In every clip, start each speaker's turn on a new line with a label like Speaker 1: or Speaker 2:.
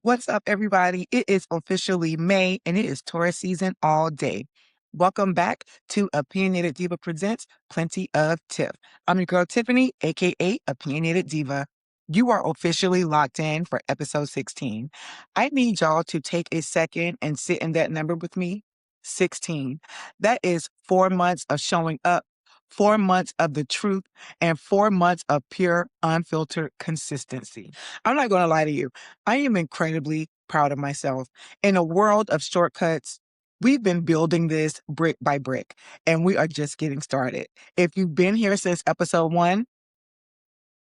Speaker 1: What's up, everybody? It is officially May and it is Taurus season all day. Welcome back to Opinionated Diva Presents Plenty of Tiff. I'm your girl Tiffany, aka Opinionated Diva. You are officially locked in for episode 16. I need y'all to take a second and sit in that number with me. 16. That is 4 months of showing up, 4 months of the truth, and 4 months of pure, unfiltered consistency. I'm not going to lie to you. I am incredibly proud of myself. In a world of shortcuts, we've been building this brick by brick, and we are just getting started. If you've been here since episode 1,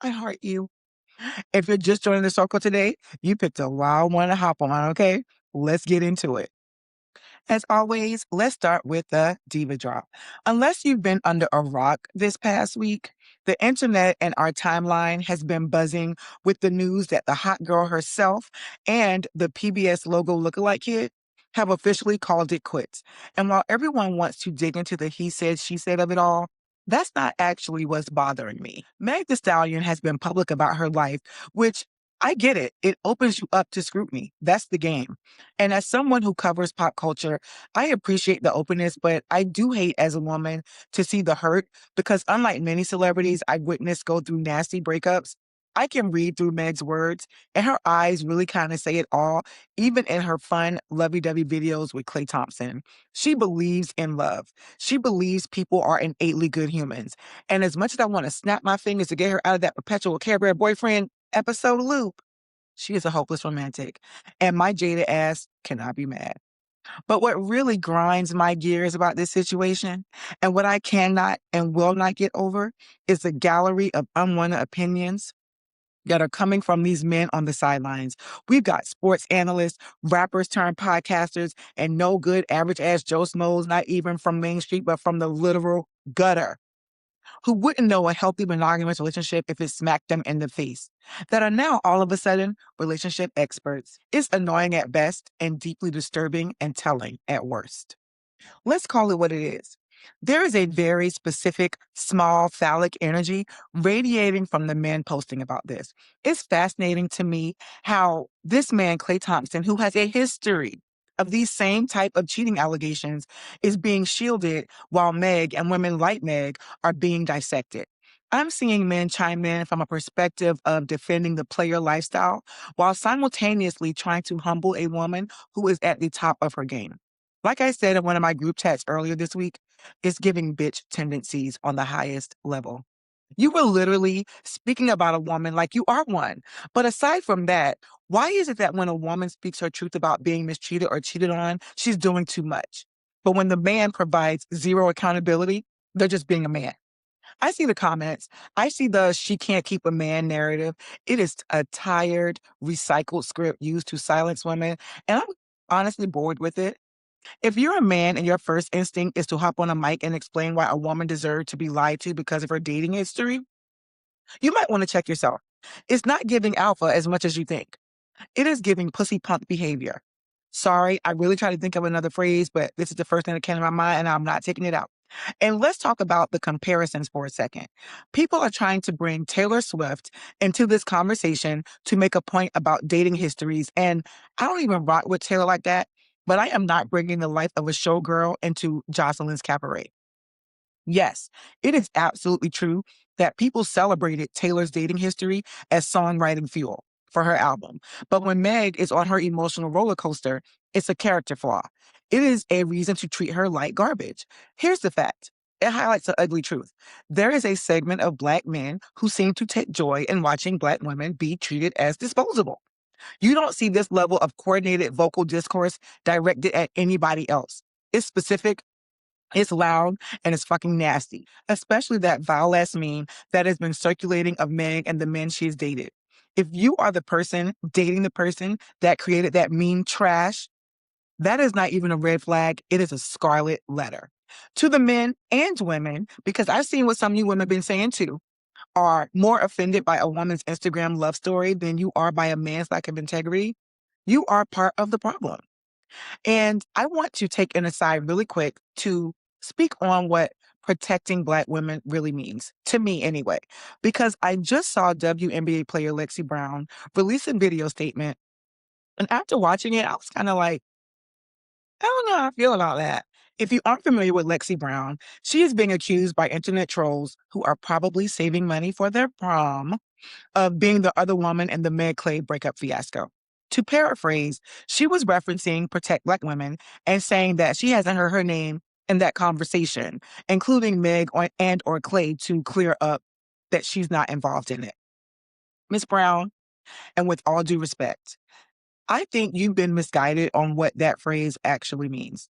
Speaker 1: I heart you. If you're just joining the circle today, you picked a wild one to hop on, okay? Let's get into it. As always, let's start with the diva drop. Unless you've been under a rock this past week, the internet and our timeline has been buzzing with the news that the hot girl herself and the PBS logo lookalike kid have officially called it quits. And while everyone wants to dig into the he said, she said of it all, that's not actually what's bothering me. Meg Thee Stallion has been public about her life, which I get it. It opens you up to scrutiny. That's the game. And as someone who covers pop culture, I appreciate the openness, but I do hate as a woman to see the hurt because unlike many celebrities I've witnessed go through nasty breakups, I can read through Meg's words and her eyes really kind of say it all, even in her fun, lovey-dovey videos with Klay Thompson. She believes in love. She believes people are innately good humans. And as much as I want to snap my fingers to get her out of that perpetual Care Bear boyfriend episode loop, she is a hopeless romantic. And my jaded ass cannot be mad. But what really grinds my gears about this situation and what I cannot and will not get over is the gallery of unwanted opinions that are coming from these men on the sidelines. We've got sports analysts, rappers turned podcasters, and no good average ass Joe Schmoes, not even from Main Street, but from the literal gutter, who wouldn't know a healthy monogamous relationship if it smacked them in the face, that are now all of a sudden relationship experts. It's annoying at best and deeply disturbing and telling at worst. Let's call it what it is. There is a very specific, small, phallic energy radiating from the men posting about this. It's fascinating to me how this man, Klay Thompson, who has a history of these same type of cheating allegations, is being shielded while Meg and women like Meg are being dissected. I'm seeing men chime in from a perspective of defending the player lifestyle while simultaneously trying to humble a woman who is at the top of her game. Like I said in one of my group chats earlier this week, it's giving bitch tendencies on the highest level. You were literally speaking about a woman like you are one. But aside from that, why is it that when a woman speaks her truth about being mistreated or cheated on, she's doing too much? But when the man provides zero accountability, they're just being a man. I see the comments. I see the she can't keep a man narrative. It is a tired, recycled script used to silence women. And I'm honestly bored with it. If you're a man and your first instinct is to hop on a mic and explain why a woman deserved to be lied to because of her dating history, you might want to check yourself. It's not giving alpha as much as you think. It is giving pussy punk behavior. Sorry, I really tried to think of another phrase, but this is the first thing that came to my mind and I'm not taking it out. And let's talk about the comparisons for a second. People are trying to bring Taylor Swift into this conversation to make a point about dating histories. And I don't even rock with Taylor like that, but I am not bringing the life of a showgirl into Jocelyn's cabaret. Yes, it is absolutely true that people celebrated Taylor's dating history as songwriting fuel for her album. But when Meg is on her emotional roller coaster, it's a character flaw. It is a reason to treat her like garbage. Here's the fact. It highlights the ugly truth. There is a segment of Black men who seem to take joy in watching Black women be treated as disposable. You don't see this level of coordinated vocal discourse directed at anybody else. It's specific, it's loud, and it's fucking nasty, especially that vile ass meme that has been circulating of Meg and the men she's dated. If you are the person dating the person that created that meme trash, that is not even a red flag. It is a scarlet letter. To the men and women, because I've seen what some of you women have been saying too, are more offended by a woman's Instagram love story than you are by a man's lack of integrity. You are part of the problem. And I want to take an aside really quick to speak on what protecting Black women really means, to me anyway, because I just saw WNBA player Lexi Brown release a video statement And after watching it, I was kind of like, I don't know how I feel about that. If you aren't familiar with Lexi Brown, she is being accused by internet trolls who are probably saving money for their prom of being the other woman in the Meg Klay breakup fiasco. To paraphrase, she was referencing Protect Black Women and saying that she hasn't heard her name in that conversation, including Meg and or Klay to clear up that she's not involved in it. Miss Brown, and with all due respect, I think you've been misguided on what that phrase actually means.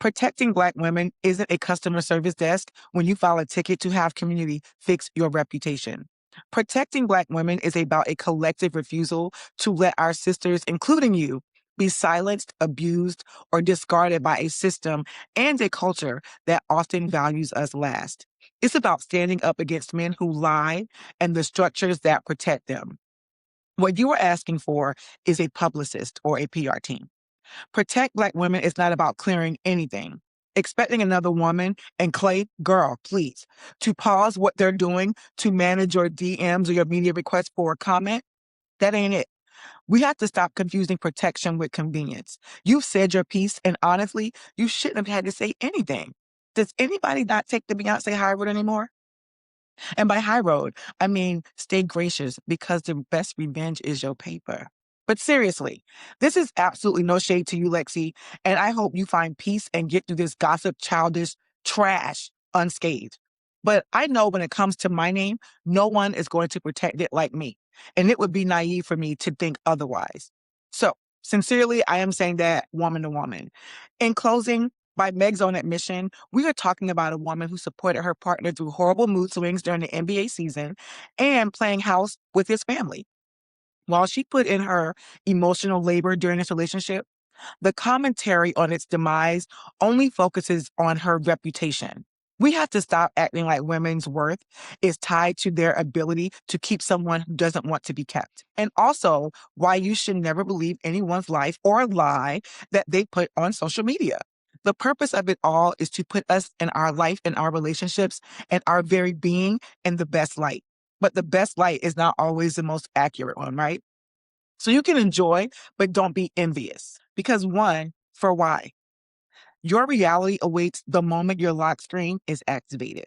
Speaker 1: Protecting Black women isn't a customer service desk when you file a ticket to have community fix your reputation. Protecting Black women is about a collective refusal to let our sisters, including you, be silenced, abused, or discarded by a system and a culture that often values us last. It's about standing up against men who lie and the structures that protect them. What you are asking for is a publicist or a PR team. Protect Black women is not about clearing anything. Expecting another woman and Klay, girl, please, to pause what they're doing to manage your DMs or your media requests for a comment, that ain't it. We have to stop confusing protection with convenience. You've said your piece, and honestly, you shouldn't have had to say anything. Does anybody not take the Beyonce high road anymore? And by high road, I mean stay gracious because the best revenge is your paper. But seriously, this is absolutely no shade to you, Lexi, and I hope you find peace and get through this gossip, childish trash unscathed. But I know when it comes to my name, no one is going to protect it like me, and it would be naive for me to think otherwise. So, sincerely, I am saying that woman to woman. In closing, by Meg's own admission, we are talking about a woman who supported her partner through horrible mood swings during the NBA season and playing house with his family. While she put in her emotional labor during this relationship, the commentary on its demise only focuses on her reputation. We have to stop acting like women's worth is tied to their ability to keep someone who doesn't want to be kept. And also, why you should never believe anyone's life or lie that they put on social media. The purpose of it all is to put us in our life and our relationships and our very being in the best light. But the best light is not always the most accurate one, right? So you can enjoy, but don't be envious. Because one, for why? Your reality awaits the moment your lock screen is activated.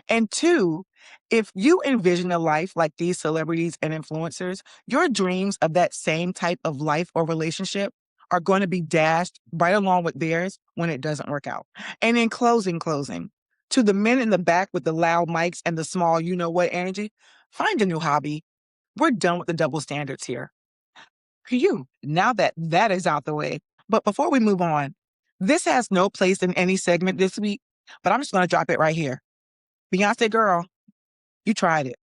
Speaker 1: And two, if you envision a life like these celebrities and influencers, your dreams of that same type of life or relationship are going to be dashed right along with theirs when it doesn't work out. And in closing, to the men in the back with the loud mics and the small you know what energy, find a new hobby. We're done with the double standards here. You, now that that is out the way. But before we move on, this has no place in any segment this week, but I'm just going to drop it right here. Beyonce girl, you tried it.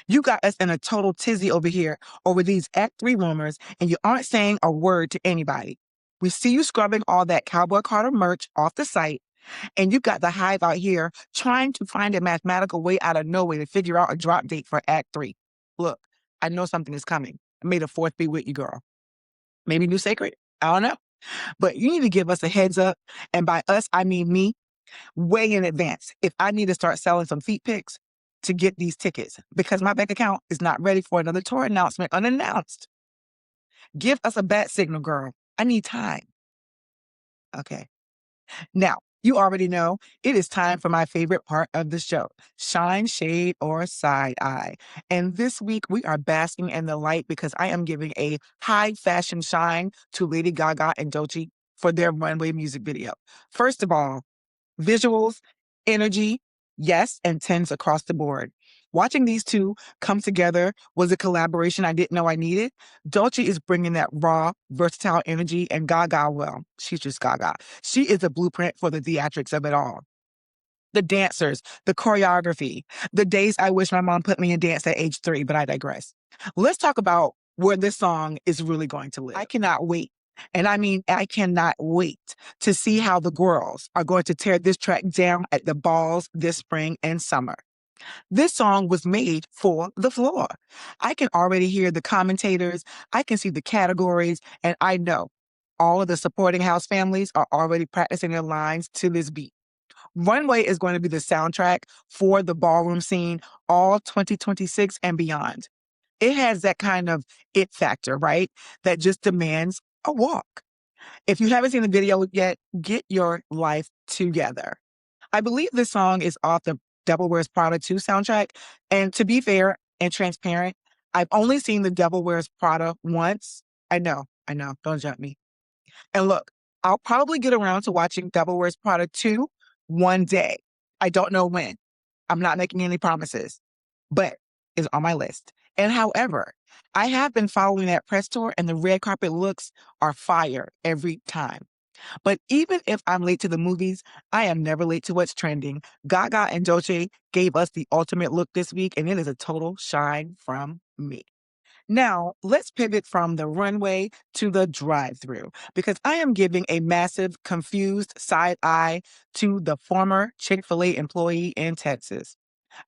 Speaker 1: You got us in a total tizzy over here over these Act 3 rumors, and you aren't saying a word to anybody. We see you scrubbing all that Cowboy Carter merch off the site, and you got the hive out here trying to find a mathematical way out of nowhere to figure out a drop date for Act 3. Look, I know something is coming. May the fourth be with you, girl. Maybe New Sacred. I don't know. But you need to give us a heads up. And by us, I mean me, way in advance. If I need to start selling some feet pics to get these tickets because my bank account is not ready for another tour announcement unannounced. Give us a bat signal, girl. I need time. Okay. Now, you already know it is time for my favorite part of the show, shine, shade, or side eye. And this week we are basking in the light because I am giving a high fashion shine to Lady Gaga and Doechii for their Runway music video. First of all, visuals, energy, yes, and tens across the board. Watching these two come together was a collaboration I didn't know I needed. Doechii is bringing that raw, versatile energy, and Gaga, well, she's just Gaga. She is a blueprint for the theatrics of it all. The dancers, the choreography, the days I wish my mom put me in dance at age 3, but I digress. Let's talk about where this song is really going to live. I cannot wait. And I mean, I cannot wait to see how the girls are going to tear this track down at the balls this spring and summer. This song was made for the floor. I can already hear the commentators, I can see the categories, and I know all of the supporting house families are already practicing their lines to this beat. Runway is going to be the soundtrack for the ballroom scene all 2026 and beyond. It has that kind of it factor, right? That just demands a walk. If you haven't seen the video yet, get your life together. I believe this song is off the Devil Wears Prada 2 soundtrack. And to be fair and transparent, I've only seen the Devil Wears Prada once. I know, don't judge me. And look, I'll probably get around to watching Devil Wears Prada 2 one day. I don't know when. I'm not making any promises, but it's on my list. And however, I have been following that press tour and the red carpet looks are fire every time. But even if I'm late to the movies, I am never late to what's trending. Gaga and Doechii gave us the ultimate look this week, and it is a total shine from me. Now, let's pivot from the runway to the drive-through because I am giving a massive, confused side eye to the former Chick-fil-A employee in Texas.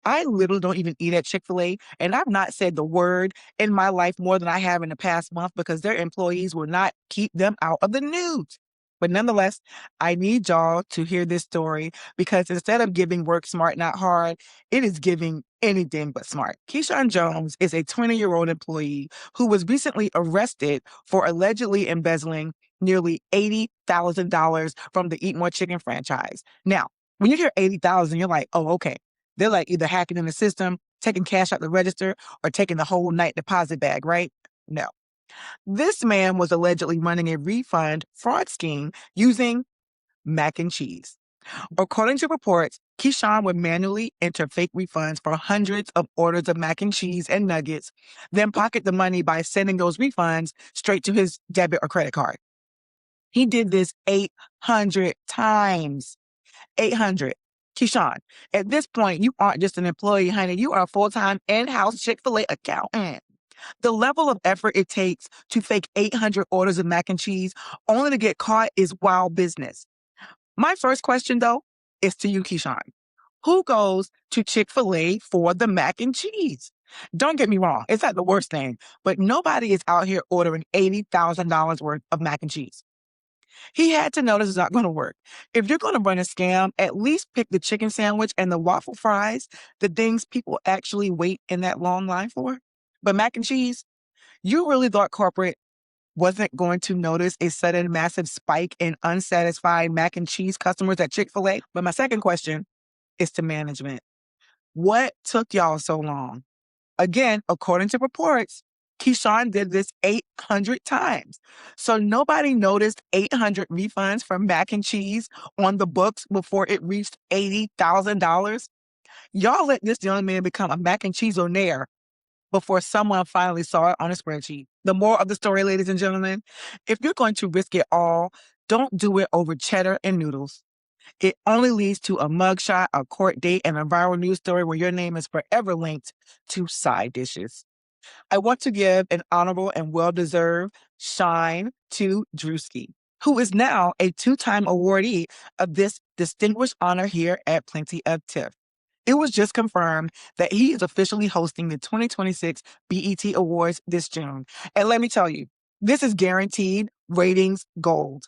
Speaker 1: I literally don't even eat at Chick-fil-A, and I've not said the word in my life more than I have in the past month because their employees will not keep them out of the news. But nonetheless, I need y'all to hear this story because instead of giving work smart, not hard, it is giving anything but smart. Keyshawn Jones is a 20-year-old employee who was recently arrested for allegedly embezzling nearly $80,000 from the Eat More Chicken franchise. Now, when you hear 80,000, you're like, oh, okay. They're like either hacking in the system, taking cash out the register, or taking the whole night deposit bag, right? No. This man was allegedly running a refund fraud scheme using mac and cheese. According to reports, Keyshawn would manually enter fake refunds for hundreds of orders of mac and cheese and nuggets, then pocket the money by sending those refunds straight to his debit or credit card. He did this 800 times. 800. Keyshawn, at this point, you aren't just an employee, honey. You are a full-time in-house Chick-fil-A accountant. The level of effort it takes to fake 800 orders of mac and cheese only to get caught is wild business. My first question, though, is to you, Keyshawn. Who goes to Chick-fil-A for the mac and cheese? Don't get me wrong, it's not the worst thing, but nobody is out here ordering $80,000 worth of mac and cheese. He had to know this is not going to work. If you're going to run a scam, at least pick the chicken sandwich and the waffle fries, the things people actually wait in that long line for. But mac and cheese, you really thought corporate wasn't going to notice a sudden massive spike in unsatisfied mac and cheese customers at Chick-fil-A? But my second question is to management. What took y'all so long? Again, according to reports, Keyshawn did this 800 times. So nobody noticed 800 refunds for mac and cheese on the books before it reached $80,000. Y'all let this young man become a mac and cheese-onaire before someone finally saw it on a spreadsheet. The moral of the story, ladies and gentlemen, if you're going to risk it all, don't do it over cheddar and noodles. It only leads to a mugshot, a court date, and a viral news story where your name is forever linked to side dishes. I want to give an honorable and well-deserved shine to Drewski, who is now a two-time awardee of this distinguished honor here at Plenty of Tiff. It was just confirmed that he is officially hosting the 2026 BET Awards this June. And let me tell you, this is guaranteed ratings gold.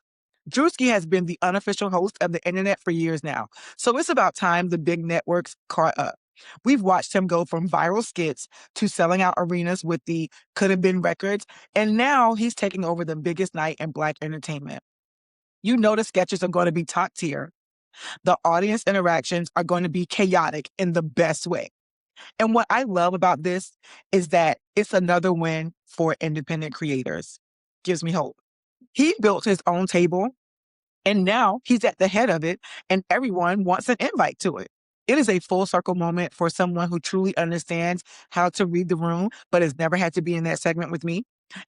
Speaker 1: Drewski has been the unofficial host of the internet for years now, so it's about time the big networks caught up. We've watched him go from viral skits to selling out arenas with the Could Have Been records, and now he's taking over the biggest night in Black entertainment. You know the sketches are going to be top tier. The audience interactions are going to be chaotic in the best way. And what I love about this is that it's another win for independent creators. Gives me hope. He built his own table, and now he's at the head of it, and everyone wants an invite to it. It is a full circle moment for someone who truly understands how to read the room, but has never had to be in that segment with me,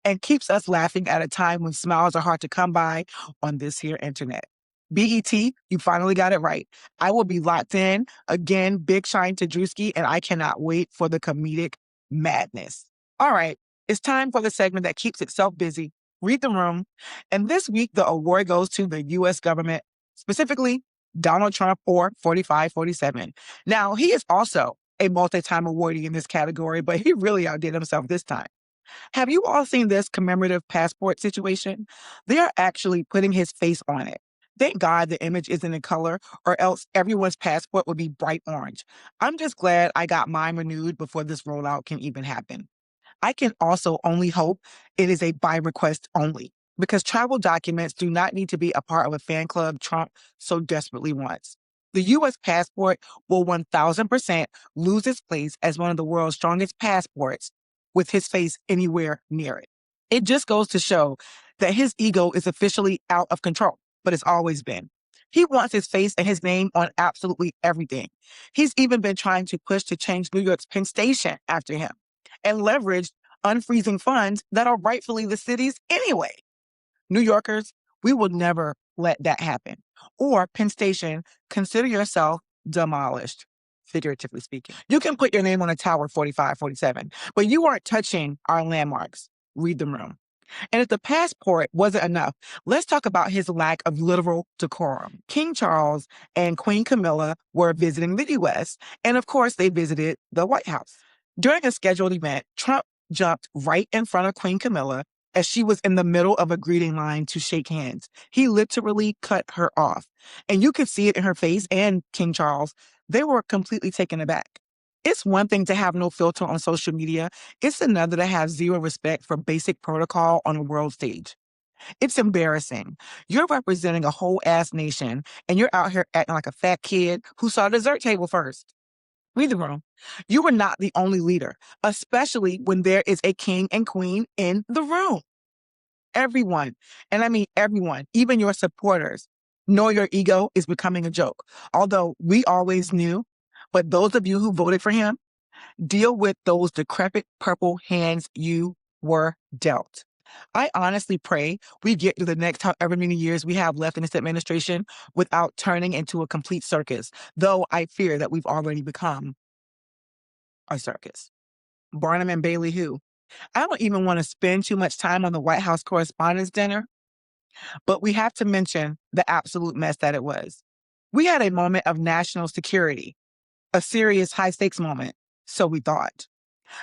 Speaker 1: and keeps us laughing at a time when smiles are hard to come by on this here internet. BET, you finally got it right. I will be locked in. Again, big shine to Drewski, and I cannot wait for the comedic madness. All right, it's time for the segment that keeps itself busy. Read the room. And this week, the award goes to the U.S. government, specifically Donald Trump or 4547. Now, he is also a multi-time awardee in this category, but he really outdid himself this time. Have you all seen this commemorative passport situation? They are actually putting his face on it. Thank God the image isn't in color, or else everyone's passport would be bright orange. I'm just glad I got mine renewed before this rollout can even happen. I can also only hope it is a by request only, because travel documents do not need to be a part of a fan club Trump so desperately wants. The U.S. passport will 1000% lose its place as one of the world's strongest passports with his face anywhere near it. It just goes to show that his ego is officially out of control, but it's always been. He wants his face and his name on absolutely everything. He's even been trying to push to change New York's Penn Station after him and leverage unfreezing funds that are rightfully the city's anyway. New Yorkers, we will never let that happen. Or Penn Station, consider yourself demolished, figuratively speaking. You can put your name on a tower 45, 47, but you aren't touching our landmarks. Read the room. And if the passport wasn't enough, let's talk about his lack of literal decorum. King Charles and Queen Camilla were visiting the U.S., and of course, they visited the White House. During a scheduled event, Trump jumped right in front of Queen Camilla as she was in the middle of a greeting line to shake hands. He literally cut her off. And you could see it in her face and King Charles. They were completely taken aback. It's one thing to have no filter on social media. It's another to have zero respect for basic protocol on a world stage. It's embarrassing. You're representing a whole ass nation and you're out here acting like a fat kid who saw the dessert table first. Read the room. You were not the only leader, especially when there is a king and queen in the room. Everyone, and I mean everyone, even your supporters, know your ego is becoming a joke. Although we always knew, but those of you who voted for him, deal with those decrepit purple hands you were dealt. I honestly pray we get to the next however many years we have left in this administration without turning into a complete circus, though I fear that we've already become a circus. Barnum and Bailey who? I don't even want to spend too much time on the White House Correspondents' Dinner, but we have to mention the absolute mess that it was. We had a moment of national security, a serious high-stakes moment, so we thought,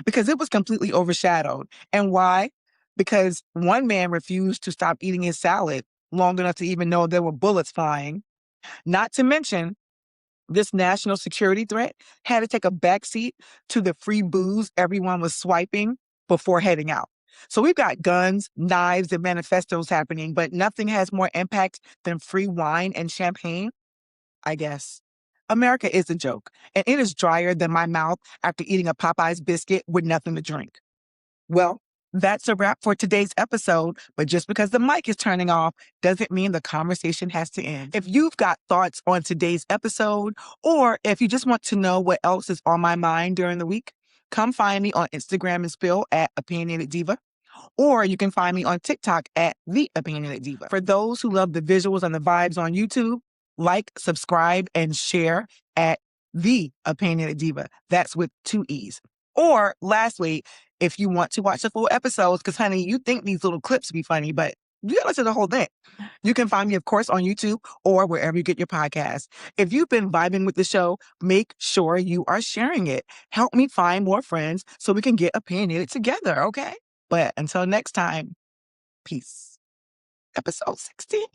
Speaker 1: because it was completely overshadowed. And why? Because one man refused to stop eating his salad long enough to even know there were bullets flying. Not to mention, this national security threat had to take a backseat to the free booze everyone was swiping before heading out. So we've got guns, knives, and manifestos happening, but nothing has more impact than free wine and champagne, I guess. America is a joke, and it is drier than my mouth after eating a Popeye's biscuit with nothing to drink. Well, that's a wrap for today's episode, but just because the mic is turning off doesn't mean the conversation has to end. If you've got thoughts on today's episode, or if you just want to know what else is on my mind during the week, come find me on Instagram and Spill at Opinionated Diva, or you can find me on TikTok at The Opinionated Diva. For those who love the visuals and the vibes on YouTube, like, subscribe, and share at The Opinionated Diva. That's with 2 E's. Or lastly, if you want to watch the full episodes, because honey, you think these little clips be funny, but you gotta listen to the whole thing. You can find me, of course, on YouTube or wherever you get your podcasts. If you've been vibing with the show, make sure you are sharing it. Help me find more friends so we can get opinionated together, okay? But until next time, peace. Episode 16.